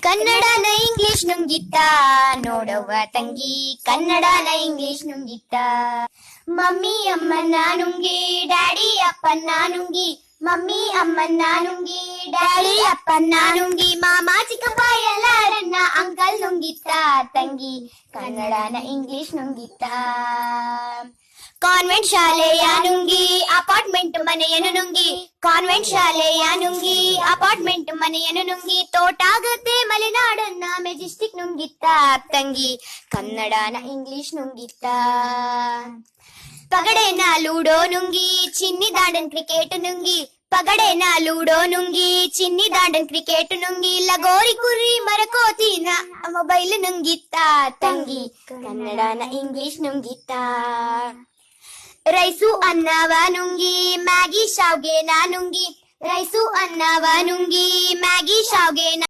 ಕನ್ನಡನ ಇಂಗ್ಲಿಷ್ ನುಂಗಿತ್ತ ನೋಡವ್ವ ತಂಗಿ, ಕನ್ನಡನ ಇಂಗ್ಲಿಷ್ ನುಂಗಿತ್ತ. ಮಮ್ಮಿ ಅಮ್ಮನ್ನ ನುಂಗಿ ಡ್ಯಾಡಿ ಅಪ್ಪನ್ನ ನುಂಗಿ, ಮಮ್ಮಿ ಅಮ್ಮನ್ನ ನುಂಗಿ ಡ್ಯಾಡಿ ಅಪ್ಪನ್ನ ನುಂಗಿ, ಮಾಮ ಚಿಕ್ಕಪ್ಪ ಎಲ್ಲರನ್ನ ಅಂಕಲ್ ನುಂಗಿತ್ತ ತಂಗಿ, ಕನ್ನಡನ ಇಂಗ್ಲಿಷ್ ನುಂಗಿತ್ತ. ಕಾನ್ವೆಂಟ್ ಶಾಲೆಯ ನುಂಗಿ ಅಪಾರ್ಟ್ಮೆಂಟ್ ಮನೆಯನ್ನು ನುಂಗಿ, ಕಾನ್ವೆಂಟ್ ಶಾಲೆಯ ನುಂಗಿ ಅಪಾರ್ಟ್ಮೆಂಟ್ ಮನೆಯನ್ನು ನುಂಗಿ, ತೋಟ ಗದ್ದೆ ಮಲೆನಾಡನ್ನ ಮೆಜೆಸ್ಟಿಕ್ ನುಂಗಿತ್ತ ತಂಗಿ, ಕನ್ನಡನ ಇಂಗ್ಲಿಷ್ ನುಂಗಿತ್ತ. ಪಗಡೆನ ಲೂಡೋ ನುಂಗಿ ಚಿನ್ನಿ ದಾಂಡನ್ ಕ್ರಿಕೆಟ್ ನುಂಗಿ, ಪಗಡೆನ ಲೂಡೋ ನುಂಗಿ ಚಿನ್ನಿ ದಾಂಡನ್ ಕ್ರಿಕೆಟ್ ನುಂಗಿ, ಲಗೋರಿ ಕುರಿ ಮರಕೋತಿನ ಮೊಬೈಲ್ ನುಂಗಿತ್ತ ತಂಗಿ, ಕನ್ನಡನ ಇಂಗ್ಲಿಷ್ ನುಂಗಿತ್ತ. ರೈಸು ಅನ್ನವ ನುಂಗಿ ಮ್ಯಾಗಿ ಶಾವ್ಗೆನ ನುಂಗಿ, ರೈಸು ಅನ್ನವ ನುಂಗಿ ಮ್ಯಾಗಿ ಶಾವ್ಗೆನ